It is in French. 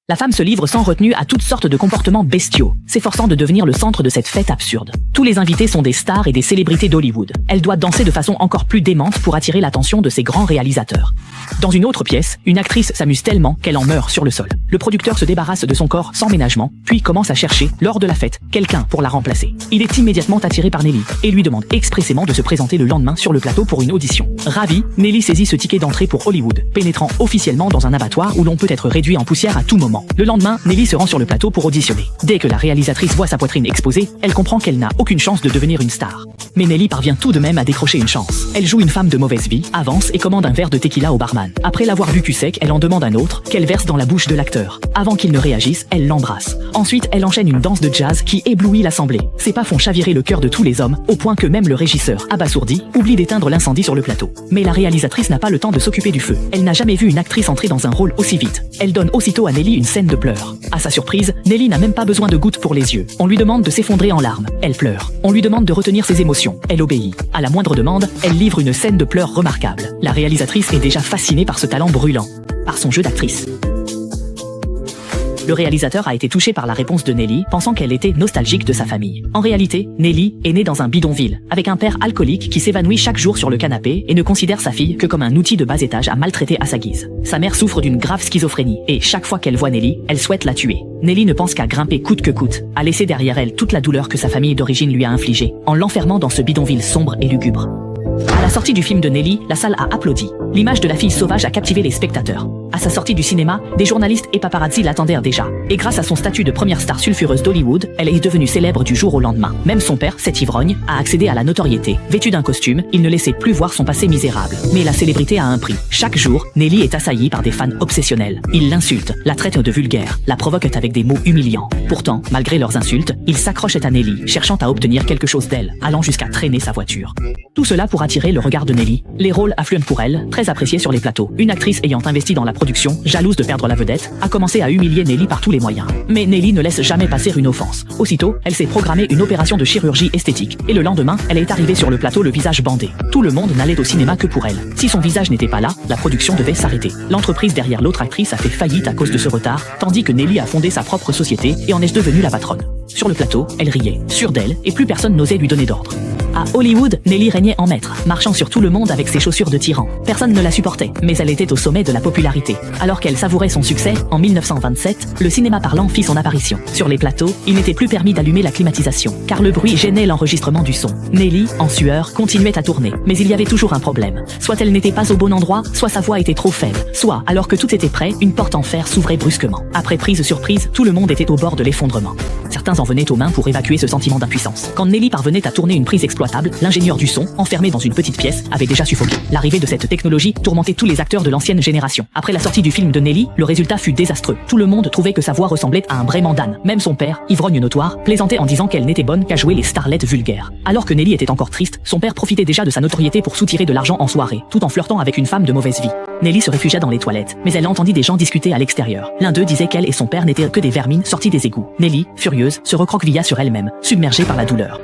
La femme se livre sans retenue à toutes sortes de comportements bestiaux, s'efforçant de devenir le centre de cette fête absurde. Tous les invités sont des stars et des célébrités d'Hollywood. Elle doit danser de façon encore plus démente pour attirer l'attention de ses grands réalisateurs. Dans une autre pièce, une actrice s'amuse tellement qu'elle en meurt sur le sol. Le producteur se débarrasse de son corps sans ménagement, puis commence à chercher, lors de la fête, quelqu'un pour la remplacer. Il est immédiatement attiré par Nelly et lui demande expressément de se présenter le lendemain sur le plateau pour une audition. Ravie, Nelly saisit ce ticket d'entrée pour Hollywood, pénétrant officiellement dans un abattoir où l'on peut être réduit en poussière à tout moment. Le lendemain, Nelly se rend sur le plateau pour auditionner. Dès que la réalisatrice voit sa poitrine exposée, elle comprend qu'elle n'a aucune chance de devenir une star. Mais Nelly parvient tout de même à décrocher une chance. Elle joue une femme de mauvaise vie, avance et commande un verre de tequila au barman. Après l'avoir bu cul sec, elle en demande un autre, qu'elle verse dans la bouche de l'acteur. Avant qu'il ne réagisse, elle l'embrasse. Ensuite, elle enchaîne une danse de jazz qui éblouit l'assemblée. Ses pas font chavirer le cœur de tous les hommes, au point que même le régisseur, abasourdi, oublie d'éteindre l'incendie sur le plateau. Mais la réalisatrice n'a pas le temps de s'occuper du feu. Elle n'a jamais vu une actrice entrer dans un rôle aussi vite. Elle donne aussitôt à Nelly une scène de pleurs. À sa surprise, Nelly n'a même pas besoin de gouttes pour les yeux. On lui demande de s'effondrer en larmes. Elle pleure. On lui demande de retenir ses émotions. Elle obéit. À la moindre demande, elle livre une scène de pleurs remarquable. La réalisatrice est déjà fascinée par ce talent brûlant, par son jeu d'actrice. Le réalisateur a été touché par la réponse de Nelly, pensant qu'elle était nostalgique de sa famille. En réalité, Nelly est née dans un bidonville, avec un père alcoolique qui s'évanouit chaque jour sur le canapé et ne considère sa fille que comme un outil de bas étage à maltraiter à sa guise. Sa mère souffre d'une grave schizophrénie, et chaque fois qu'elle voit Nelly, elle souhaite la tuer. Nelly ne pense qu'à grimper coûte que coûte, à laisser derrière elle toute la douleur que sa famille d'origine lui a infligée, en l'enfermant dans ce bidonville sombre et lugubre. À la sortie du film de Nelly, la salle a applaudi. L'image de la fille sauvage a captivé les spectateurs. À sa sortie du cinéma, des journalistes et paparazzi l'attendaient déjà. Et grâce à son statut de première star sulfureuse d'Hollywood, elle est devenue célèbre du jour au lendemain. Même son père, cet ivrogne, a accédé à la notoriété. Vêtu d'un costume, il ne laissait plus voir son passé misérable. Mais la célébrité a un prix. Chaque jour, Nelly est assaillie par des fans obsessionnels. Ils l'insultent, la traitent de vulgaire, la provoquent avec des mots humiliants. Pourtant, malgré leurs insultes, ils s'accrochent à Nelly, cherchant à obtenir quelque chose d'elle, allant jusqu'à traîner sa voiture. Tout cela pour attirer le regard de Nelly. Les rôles affluent pour elle, très appréciés sur les plateaux. Une actrice ayant investi dans la production, jalouse de perdre la vedette, a commencé à humilier Nelly par tous les moyens. Mais Nelly ne laisse jamais passer une offense. Aussitôt, elle s'est programmée une opération de chirurgie esthétique, et le lendemain, elle est arrivée sur le plateau le visage bandé. Tout le monde n'allait au cinéma que pour elle. Si son visage n'était pas là, la production devait s'arrêter. L'entreprise derrière l'autre actrice a fait faillite à cause de ce retard, tandis que Nelly a fondé sa propre société et en est devenue la patronne. Sur le plateau, elle riait, sûre d'elle, et plus personne n'osait lui donner d'ordre. À Hollywood, Nelly régnait en maître, marchant sur tout le monde avec ses chaussures de tyran. Personne ne la supportait, mais elle était au sommet de la popularité. Alors qu'elle savourait son succès, en 1927, le cinéma parlant fit son apparition. Sur les plateaux, il n'était plus permis d'allumer la climatisation, car le bruit gênait l'enregistrement du son. Nelly, en sueur, continuait à tourner, mais il y avait toujours un problème. Soit elle n'était pas au bon endroit, soit sa voix était trop faible, soit, alors que tout était prêt, une porte en fer s'ouvrait brusquement. Après prise sur prise, tout le monde était au bord de l'effondrement. Certains en venaient aux mains pour évacuer ce sentiment d'impuissance. Quand Nelly parvenait à tourner une prise exploitable, l'ingénieur du son, enfermé dans une petite pièce, avait déjà suffoqué. L'arrivée de cette technologie tourmentait tous les acteurs de l'ancienne génération. Après la sortie du film de Nelly, le résultat fut désastreux. Tout le monde trouvait que sa voix ressemblait à un braiement d'âne. Même son père, ivrogne notoire, plaisantait en disant qu'elle n'était bonne qu'à jouer les starlettes vulgaires. Alors que Nelly était encore triste, son père profitait déjà de sa notoriété pour soutirer de l'argent en soirée, tout en flirtant avec une femme de mauvaise vie. Nelly se réfugia dans les toilettes, mais elle entendit des gens discuter à l'extérieur. L'un d'eux disait qu'elle et son père n'étaient que des vermines sortis des égouts. Nelly, furieuse, se recroquevilla sur elle-même, submergée par la douleur.